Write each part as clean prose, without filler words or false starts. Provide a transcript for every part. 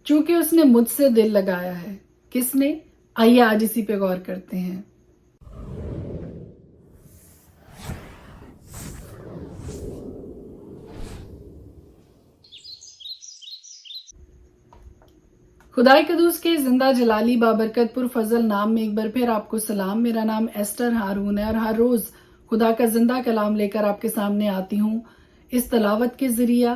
چونکہ اس نے مجھ سے دل لگایا ہے. کس نے؟ آئیے آج اسی پہ غور کرتے ہیں. خدائے قدوس کے زندہ جلالی بابرکت پر فضل نام میں ایک بار پھر آپ کو سلام. میرا نام ایسٹر ہارون ہے اور ہر روز خدا کا زندہ کلام لے کر آپ کے سامنے آتی ہوں. اس تلاوت کے ذریعہ،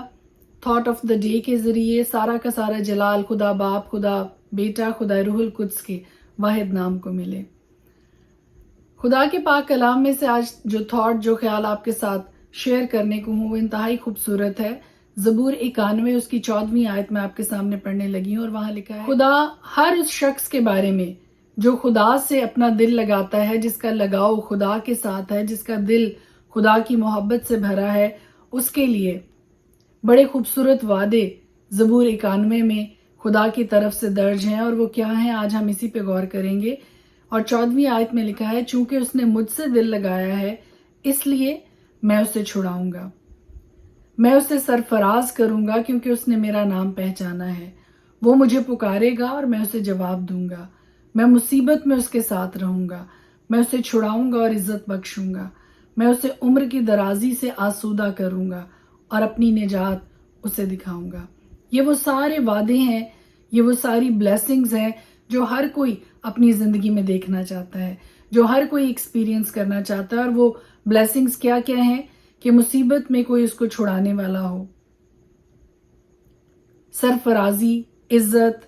تھاٹ آف دا ڈے کے ذریعے سارا کا سارا جلال خدا باپ، خدا بیٹا، خدا روح القدس کے واحد نام کو ملے. خدا کے پاک کلام میں سے آج جو تھاٹ، جو خیال آپ کے ساتھ شیئر کرنے کو ہوں وہ انتہائی خوبصورت ہے. زبور 91 اس کی 14ویں آیت میں آپ کے سامنے پڑھنے لگی ہوں اور وہاں لکھا ہے، خدا ہر اس شخص کے بارے میں جو خدا سے اپنا دل لگاتا ہے، جس کا لگاؤ خدا کے ساتھ ہے، جس کا دل خدا کی محبت سے بھرا ہے، اس کے لیے بڑے خوبصورت وعدے زبور 91 میں خدا کی طرف سے درج ہیں. اور وہ کیا ہیں؟ آج ہم اسی پہ غور کریں گے. اور 14ویں آیت میں لکھا ہے، چونکہ اس نے مجھ سے دل لگایا ہے اس لیے میں اسے چھڑاؤں گا، میں اسے سرفراز کروں گا کیونکہ اس نے میرا نام پہچانا ہے. وہ مجھے پکارے گا اور میں اسے جواب دوں گا. میں مصیبت میں اس کے ساتھ رہوں گا. میں اسے چھڑاؤں گا اور عزت بخشوں گا. میں اسے عمر کی درازی سے آسودہ کروں گا اور اپنی نجات اسے دکھاؤں گا. یہ وہ سارے وعدے ہیں، یہ وہ ساری بلیسنگز ہیں جو ہر کوئی اپنی زندگی میں دیکھنا چاہتا ہے، جو ہر کوئی ایکسپیرینس کرنا چاہتا ہے. اور وہ بلیسنگز کیا کیا ہیں؟ کہ مصیبت میں کوئی اس کو چھڑانے والا ہو، سرفرازی، عزت،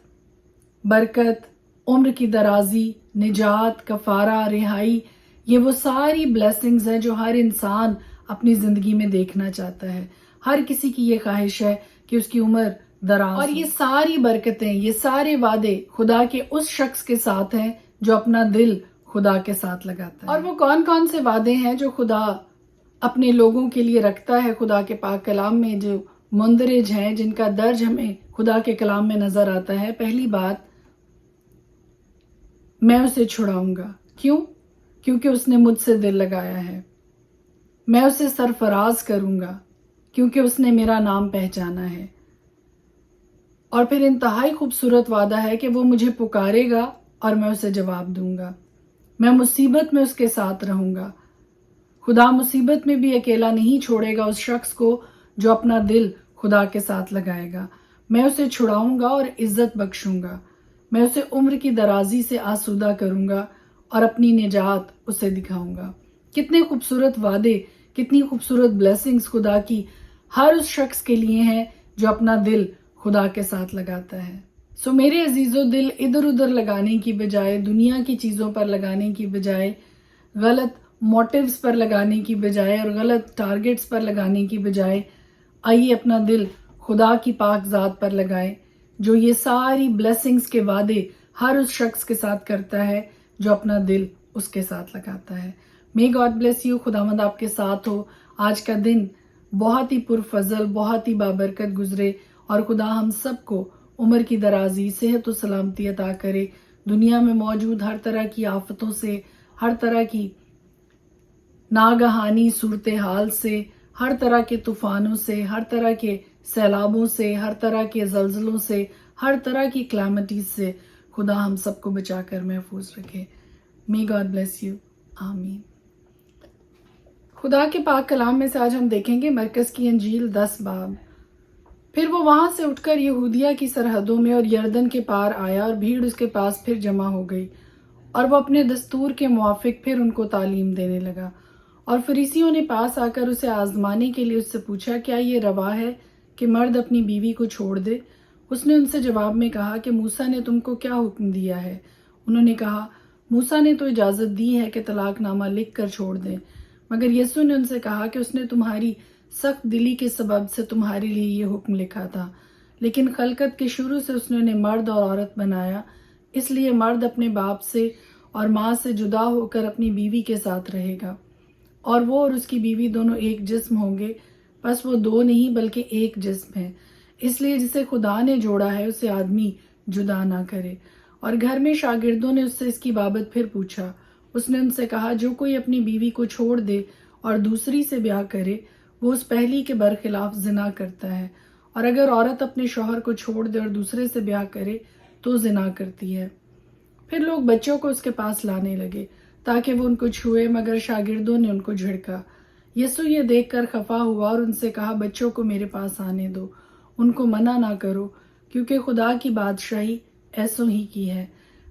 برکت، عمر کی درازی، نجات، کفارہ، رہائی. یہ وہ ساری بلیسنگز ہیں جو ہر انسان اپنی زندگی میں دیکھنا چاہتا ہے. ہر کسی کی یہ خواہش ہے کہ اس کی عمر دراز ہو. اور یہ ساری برکتیں، یہ سارے وعدے خدا کے اس شخص کے ساتھ ہیں جو اپنا دل خدا کے ساتھ لگاتا ہے. اور وہ کون کون سے وعدے ہیں جو خدا اپنے لوگوں کے لیے رکھتا ہے خدا کے پاک کلام میں، جو مندرج ہیں، جن کا درج ہمیں خدا کے کلام میں نظر آتا ہے؟ پہلی بات، میں اسے چھڑاؤں گا. کیوں؟ کیونکہ اس نے مجھ سے دل لگایا ہے. میں اسے سرفراز کروں گا کیونکہ اس نے میرا نام پہچانا ہے. اور پھر انتہائی خوبصورت وعدہ ہے کہ وہ مجھے پکارے گا اور میں اسے جواب دوں گا. میں مصیبت میں اس کے ساتھ رہوں گا. خدا مصیبت میں بھی اکیلا نہیں چھوڑے گا اس شخص کو جو اپنا دل خدا کے ساتھ لگائے گا. میں اسے چھڑاؤں گا اور عزت بخشوں گا. میں اسے عمر کی درازی سے آسودہ کروں گا اور اپنی نجات اسے دکھاؤں گا. کتنے خوبصورت وعدے، کتنی خوبصورت بلیسنگز خدا کی ہر اس شخص کے لیے ہیں جو اپنا دل خدا کے ساتھ لگاتا ہے. سو میرے عزیزو، دل ادھر ادھر لگانے کی بجائے، دنیا کی چیزوں پر لگانے کی بجائے، غلط موٹیوز پر لگانے کی بجائے اور غلط ٹارگٹس پر لگانے کی بجائے، آئیے اپنا دل خدا کی پاک ذات پر لگائیں جو یہ ساری بلیسنگز کے وعدے ہر اس شخص کے ساتھ کرتا ہے جو اپنا دل اس کے ساتھ لگاتا ہے. May God bless you. خداوند آپ کے ساتھ ہو. آج کا دن بہت ہی پرفضل، بہت ہی بابرکت گزرے اور خدا ہم سب کو عمر کی درازی، صحت و سلامتی عطا کرے. دنیا میں موجود ہر طرح کی آفتوں سے، ہر طرح کی ناگہانی صورتحال سے، ہر طرح کے طوفانوں سے، ہر طرح کے سیلابوں سے، ہر طرح کے زلزلوں سے، ہر طرح کی کلیمٹیز سے خدا ہم سب کو بچا کر محفوظ رکھے. May God bless you. آمین. خدا کے پاک کلام میں سے آج ہم دیکھیں گے مرکز کی انجیل 10 باب. پھر وہ وہاں سے اٹھ کر یہودیہ کی سرحدوں میں اور یردن کے پار آیا اور بھیڑ اس کے پاس پھر جمع ہو گئی اور وہ اپنے دستور کے موافق پھر ان کو تعلیم دینے لگا. اور فریسیوں نے پاس آ کر اسے آزمانے کے لیے اس سے پوچھا، کیا یہ روا ہے کہ مرد اپنی بیوی کو چھوڑ دے؟ اس نے ان سے جواب میں کہا کہ موسیٰ نے تم کو کیا حکم دیا ہے؟ انہوں نے کہا، موسیٰ نے تو اجازت دی ہے کہ طلاق نامہ لکھ کر چھوڑ دیں. مگر یسوع نے ان سے کہا کہ اس نے تمہاری سخت دلی کے سبب سے تمہارے لیے یہ حکم لکھا تھا، لیکن خلقت کے شروع سے اس نے انہیں مرد اور عورت بنایا. اس لیے مرد اپنے باپ سے اور ماں سے جدا ہو کر اپنی بیوی کے ساتھ رہے گا اور وہ اور اس کی بیوی دونوں ایک جسم ہوں گے. پس وہ دو نہیں بلکہ ایک جسم ہے. اس لیے جسے خدا نے جوڑا ہے اسے آدمی جدا نہ کرے. اور گھر میں شاگردوں نے اس سے اس کی بابت پھر پوچھا. اس نے ان سے کہا، جو کوئی اپنی بیوی کو چھوڑ دے اور دوسری سے بیاہ کرے وہ اس پہلی کے برخلاف زنا کرتا ہے، اور اگر عورت اپنے شوہر کو چھوڑ دے اور دوسرے سے بیاہ کرے تو زنا کرتی ہے۔ پھر لوگ بچوں کو اس کے پاس لانے لگے تاکہ وہ ان کو چھوئے، مگر شاگردوں نے ان کو جھڑکا۔ یسوع یہ دیکھ کر خفا ہوا اور ان سے کہا، بچوں کو میرے پاس آنے دو، ان کو منع نہ کرو، کیونکہ خدا کی بادشاہی ایسوں ہی کی ہے۔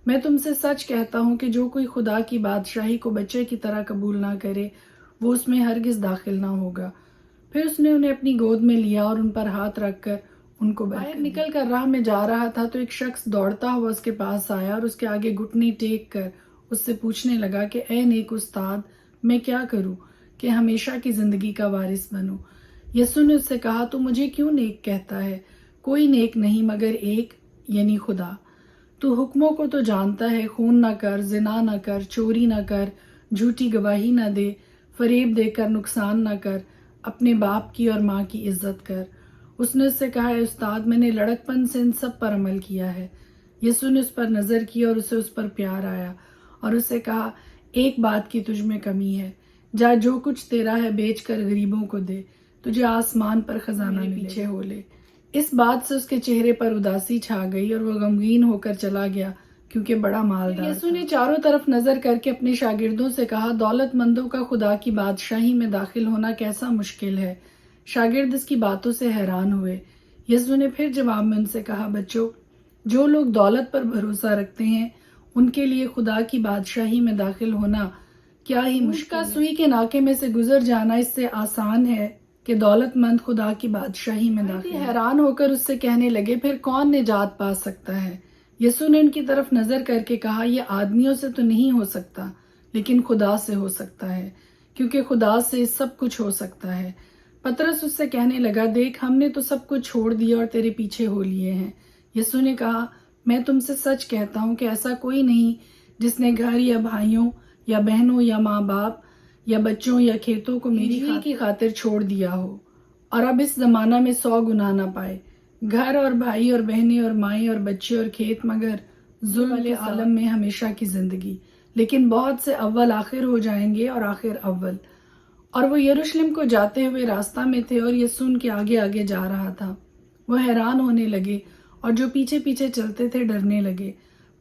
میں تم سے سچ کہتا ہوں کہ جو کوئی خدا کی بادشاہی کو بچے کی طرح قبول نہ کرے وہ اس میں ہرگز داخل نہ ہوگا۔ پھر اس نے انہیں اپنی گود میں لیا اور ان پر ہاتھ رکھ کر ان کو باہر نکل کر راہ میں جا رہا تھا تو ایک شخص دوڑتا ہوا اس کے پاس آیا اور اس کے آگے گھٹنے ٹیک کر اس سے پوچھنے لگا کہ اے نیک استاد، میں کیا کروں کہ ہمیشہ کی زندگی کا وارث بنوں؟ یسوع نے اس سے کہا، تو مجھے کیوں نیک کہتا ہے؟ کوئی نیک نہیں مگر ایک، یعنی خدا۔ تو حکموں کو تو جانتا ہے، خون نہ کر، زنا نہ کر، چوری نہ کر، جھوٹی گواہی نہ دے، فریب دے کر نقصان نہ کر، اپنے باپ کی اور ماں کی عزت کر۔ اس نے اس سے کہا، اے استاد، میں نے لڑکپن سے ان سب پر عمل کیا ہے۔ یسوع نے اس پر نظر کی اور اسے اس پر پیار آیا اور اسے کہا، ایک بات کی تجھ میں کمی ہے، جا جو کچھ تیرا ہے بیچ کر غریبوں کو دے، تجھے آسمان پر خزانہ ملے، پیچھے ہو لے۔ اس بات سے اس کے چہرے پر اداسی چھا گئی اور وہ غمگین ہو کر چلا گیا کیونکہ بڑا مالدار تھا۔ یسوع نے چاروں طرف نظر کر کے اپنے شاگردوں سے کہا، دولت مندوں کا خدا کی بادشاہی میں داخل ہونا کیسا مشکل ہے۔ شاگرد اس کی باتوں سے حیران ہوئے۔ یسوع نے پھر جواب میں ان سے کہا، بچوں، جو لوگ دولت پر بھروسہ رکھتے ہیں ان کے لیے خدا کی بادشاہی میں داخل ہونا کیا ہی مشکل ہے۔ سوئی کے ناکے میں سے گزر جانا اس سے آسان ہے کہ دولت مند خدا کی بادشاہی میں داخل ہو۔ حیران ہو کر اس سے کہنے لگے، پھر کون نجات پا سکتا ہے؟ یسوع نے ان کی طرف نظر کر کے کہا، یہ آدمیوں سے تو نہیں ہو سکتا لیکن خدا سے ہو سکتا ہے، کیونکہ خدا سے سب کچھ ہو سکتا ہے۔ پطرس اس سے کہنے لگا، دیکھ، ہم نے تو سب کچھ چھوڑ دیا اور تیرے پیچھے ہو لیے ہیں۔ یسوع نے کہا، میں تم سے سچ کہتا ہوں کہ ایسا کوئی نہیں جس نے گھر یا بھائیوں یا بہنوں یا ماں باپ یا بچوں یا کھیتوں کو میری کی خاطر چھوڑ دیا ہو اور اب اس زمانہ میں 100 گنا نہ پائے، گھر اور بھائی اور بہنیں اور مائیں اور بچے اور کھیت، مگر ظلم والے عالم میں ہمیشہ کی زندگی۔ لیکن بہت سے اول آخر ہو جائیں گے اور آخر اول۔ اور وہ یروشلم کو جاتے ہوئے راستہ میں تھے اور یسوع ان کے آگے آگے جا رہا تھا۔ وہ حیران ہونے لگے اور جو پیچھے پیچھے چلتے تھے ڈرنے لگے۔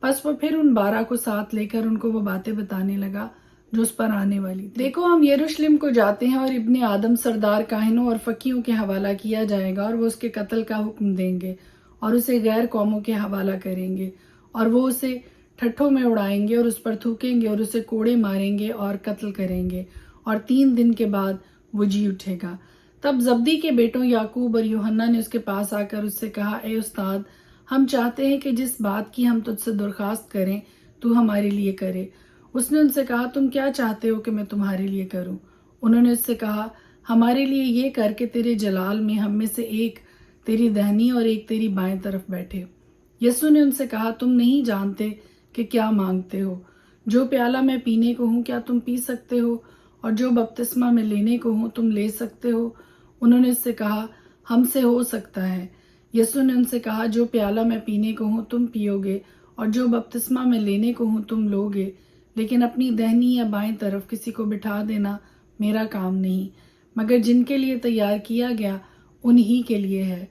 پس وہ پھر ان 12 کو ساتھ لے کر ان کو وہ باتیں بتانے لگا جو اس پر آنے والی تھی۔ دیکھو، ہم یروشلم کو جاتے ہیں اور ابن آدم سردار کاہنوں اور فقیہوں کے حوالہ کیا جائے گا اور وہ اس کے قتل کا حکم دیں گے اور اسے غیر قوموں کے حوالہ کریں گے اور وہ اسے ٹھٹھوں میں اڑائیں گے اور اس پر تھوکیں گے اور اسے کوڑے ماریں گے اور قتل کریں گے اور 3 دن کے بعد وہ جی اٹھے گا۔ تب زبدی کے بیٹوں یعقوب اور یوحنا نے اس کے پاس آ کر اس سے کہا، اے استاد، ہم چاہتے ہیں کہ جس بات کی ہم تجھ سے درخواست کریں تو ہمارے لیے کرے۔ اس نے ان سے کہا، تم کیا چاہتے ہو کہ میں تمہارے لیے کروں؟ انہوں نے اس سے کہا، ہمارے لیے یہ کر کہ تیرے جلال میں ہم میں سے ایک تیری دہنی اور ایک تیری بائیں طرف بیٹھے۔ یسوع نے ان سے کہا، تم نہیں جانتے کہ کیا مانگتے ہو۔ جو پیالہ میں پینے کو ہوں کیا تم پی سکتے ہو، اور جو بپتسمہ میں لینے کو ہوں تم لے سکتے ہو؟ انہوں نے اس سے کہا، ہم سے ہو سکتا ہے۔ یسوع نے ان سے کہا، جو پیالہ میں پینے کو ہوں تم پیو گے اور جو بپتسمہ میں لینے کو ہوں تم لو گے، لیکن اپنی دہنی یا بائیں طرف کسی کو بٹھا دینا میرا کام نہیں، مگر جن کے لیے تیار کیا گیا انہی کے لیے ہے۔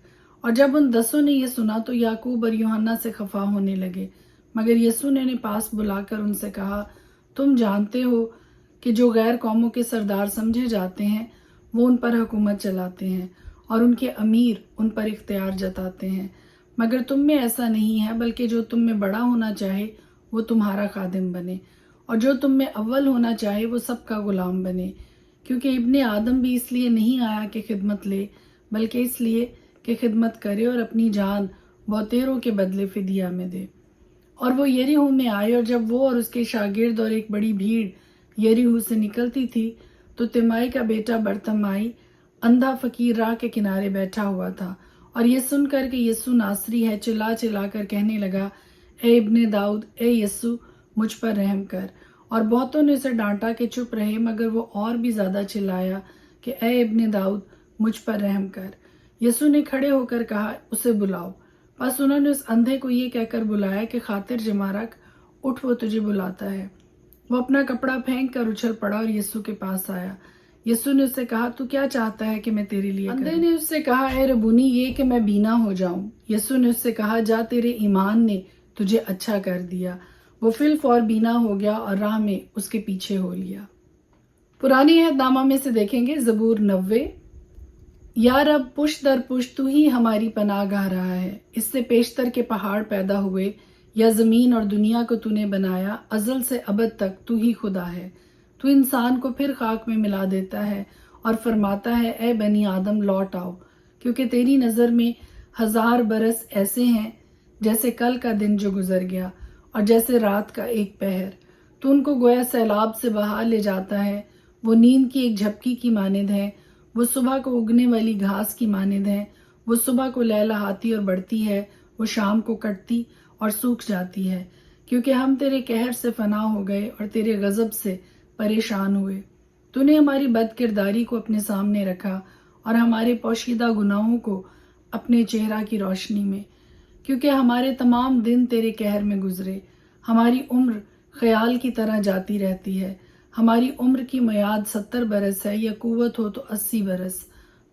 اور جب ان 10 نے یہ سنا تو یعقوب اور یوحنا سے خفا ہونے لگے، مگر یسوع نے انہیں پاس بلا کر ان سے کہا، تم جانتے ہو کہ جو غیر قوموں کے سردار سمجھے جاتے ہیں وہ ان پر حکومت چلاتے ہیں اور ان کے امیر ان پر اختیار جتاتے ہیں، مگر تم میں ایسا نہیں ہے، بلکہ جو تم میں بڑا ہونا چاہے وہ تمہارا خادم بنے، اور جو تم میں اول ہونا چاہے وہ سب کا غلام بنے، کیونکہ ابن آدم بھی اس لیے نہیں آیا کہ خدمت لے، بلکہ اس لیے کہ خدمت کرے اور اپنی جان بہتیروں کے بدلے فدیہ میں دے۔ اور وہ یریحو میں آئے، اور جب وہ اور اس کے شاگرد اور ایک بڑی بھیڑ یریحو سے نکلتی تھی تو تیمائی کا بیٹا برتمائی اندھا فقیر راہ کے کنارے بیٹھا ہوا تھا، اور یہ سن کر کہ یسوع ناصری ہے چلا چلا کر کہنے لگا، اے ابن داؤد، اے یسوع، مجھ پر رحم کر۔ اور بہتوں نے اسے ڈانٹا کہ چپ رہے، مگر وہ اور بھی زیادہ چلایا کہ اے ابن داؤد، مجھ پر رحم کر۔ یسوع نے کھڑے ہو کر کہا، اسے بلاؤ۔ بس انہوں نے اس اندھے کو یہ کہہ کر بلایا کہ خاطر جمع رکھ، اٹھ، وہ تجھے بلاتا ہے۔ وہ اپنا کپڑا پھینک کر اچھل پڑا اور یسوع کے پاس آیا۔ یسوع نے اس سے کہا تو کیا چاہتا ہے کہ میں تیرے لیے کروں؟ بندے نے اس سے کہا اے ربونی یہ کہ میں بینا ہو جاؤں۔ یسوع نے اس سے کہا جا تیرے ایمان نے تجھے اچھا کر دیا۔ وہ فی الفور بینا ہو گیا اور راہ میں اس کے پیچھے ہو لیا۔ پرانی عہد نامہ میں سے دیکھیں گے زبور 90۔ یا رب پشت در پشت تو ہی ہماری پناہ گاہ رہا ہے۔ اس سے پیشتر کے پہاڑ پیدا ہوئے یا زمین اور دنیا کو تو نے بنایا، ازل سے ابد تک تو ہی خدا ہے۔ تو انسان کو پھر خاک میں ملا دیتا ہے اور فرماتا ہے اے بنی آدم لوٹ آؤ، کیونکہ تیری نظر میں 1000 برس ایسے ہیں جیسے کل کا دن جو گزر گیا اور جیسے رات کا ایک پہر۔ تو ان کو گویا سیلاب سے بہا لے جاتا ہے، وہ نیند کی ایک جھپکی کی مانند ہے، وہ صبح کو اگنے والی گھاس کی مانند ہے، وہ صبح کو لہلہاتی اور بڑھتی ہے، وہ شام کو کٹتی اور سوکھ جاتی ہے، کیونکہ ہم تیرے قہر سے فنا ہو گئے اور تیرے غضب سے پریشان ہوئے۔ تو نے ہماری بد کرداری کو اپنے سامنے رکھا اور ہمارے پوشیدہ گناہوں کو اپنے چہرہ کی روشنی میں، کیونکہ ہمارے تمام دن تیرے قہر میں گزرے۔ ہماری عمر خیال کی طرح جاتی رہتی ہے، ہماری عمر کی میعاد 70 برس ہے یا قوت ہو تو 80 برس،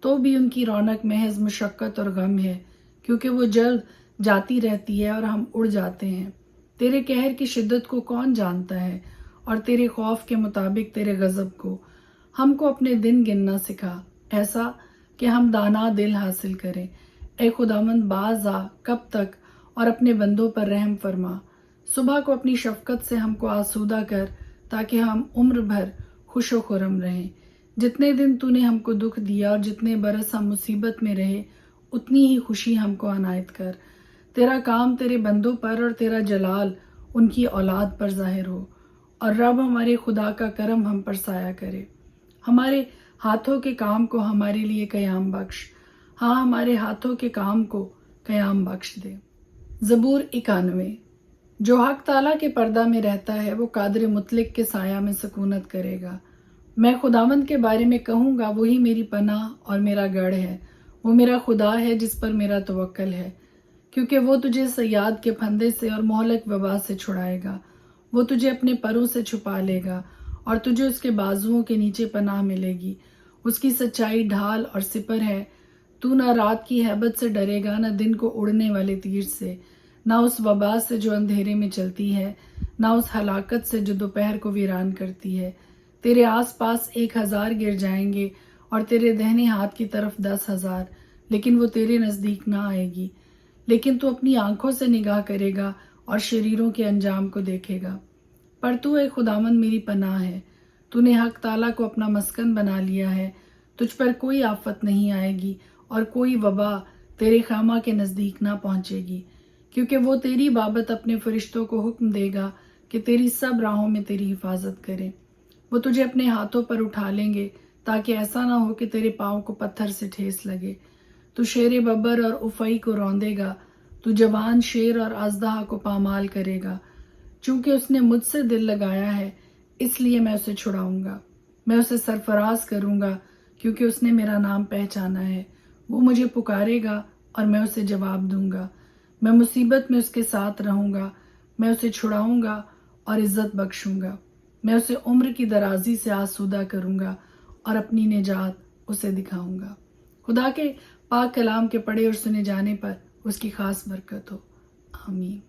تو بھی ان کی رونق محض مشقت اور غم ہے، کیونکہ وہ جلد جاتی رہتی ہے اور ہم اڑ جاتے ہیں۔ تیرے قہر کی شدت کو کون جانتا ہے اور تیرے خوف کے مطابق تیرے غضب کو؟ ہم کو اپنے دن گننا سکھا، ایسا کہ ہم دانا دل حاصل کریں۔ اے خداوند باز آ، کب تک، اور اپنے بندوں پر رحم فرما۔ صبح کو اپنی شفقت سے ہم کو آسودہ کر تاکہ ہم عمر بھر خوش و خرم رہیں۔ جتنے دن تو نے ہم کو دکھ دیا اور جتنے برس ہم مصیبت میں رہے اتنی ہی خوشی ہم کو عنایت کر۔ تیرا کام تیرے بندوں پر اور تیرا جلال ان کی اولاد پر ظاہر ہو، اور رب ہمارے خدا کا کرم ہم پر سایہ کرے۔ ہمارے ہاتھوں کے کام کو ہمارے لیے قیام بخش، ہاں ہمارے ہاتھوں کے کام کو قیام بخش دے۔ زبور 91۔ جو حق تعالیٰ کے پردہ میں رہتا ہے وہ قادر مطلق کے سایہ میں سکونت کرے گا۔ میں خداوند کے بارے میں کہوں گا وہی میری پناہ اور میرا گڑھ ہے، وہ میرا خدا ہے جس پر میرا توکل ہے، کیونکہ وہ تجھے صیاد کے پھندے سے اور مہلک وبا سے چھڑائے گا۔ وہ تجھے اپنے پروں سے چھپا لے گا اور تجھے اس کے بازوؤں کے نیچے پناہ ملے گی۔ اس کی سچائی ڈھال اور سپر ہے، تو نہ رات کی ہیبت سے ڈرے گا، نہ دن کو اڑنے والے تیر سے، نہ اس وبا سے جو اندھیرے میں چلتی ہے، نہ اس ہلاکت سے جو دوپہر کو ویران کرتی ہے۔ تیرے آس پاس 1000 گر جائیں گے اور تیرے دہنے ہاتھ کی طرف 10,000، لیکن وہ تیرے نزدیک نہ آئے گی۔ لیکن تو اپنی آنکھوں سے نگاہ کرے گا اور شریروں کے انجام کو دیکھے گا۔ پر تو اے خداوند میری پناہ ہے، تو نے حق تعالیٰ کو اپنا مسکن بنا لیا ہے۔ تجھ پر کوئی آفت نہیں آئے گی اور کوئی وبا تیرے خیمہ کے نزدیک نہ پہنچے گی، کیونکہ وہ تیری بابت اپنے فرشتوں کو حکم دے گا کہ تیری سب راہوں میں تیری حفاظت کرے۔ وہ تجھے اپنے ہاتھوں پر اٹھا لیں گے تاکہ ایسا نہ ہو کہ تیرے پاؤں کو پتھر سے ٹھیس لگے۔ تو شیر ببر اور افعی کو روندے گا، تو جوان شیر اور اژدہا کو پامال کرے گا۔ چونکہ اس نے مجھ سے دل لگایا ہے اس لیے میں اسے چھڑاؤں گا، میں اسے سرفراز کروں گا، کیونکہ اس نے میرا نام پہچانا ہے۔ وہ مجھے پکارے گا اور میں اسے جواب دوں گا۔ میں مصیبت میں اس کے ساتھ رہوں گا، میں اسے چھڑاؤں گا اور عزت بخشوں گا۔ میں اسے عمر کی درازی سے آسودہ کروں گا اور اپنی نجات اسے دکھاؤں گا۔ خدا کے پاک کلام کے پڑھے اور سنے جانے پر اس کی خاص برکت ہو، آمین۔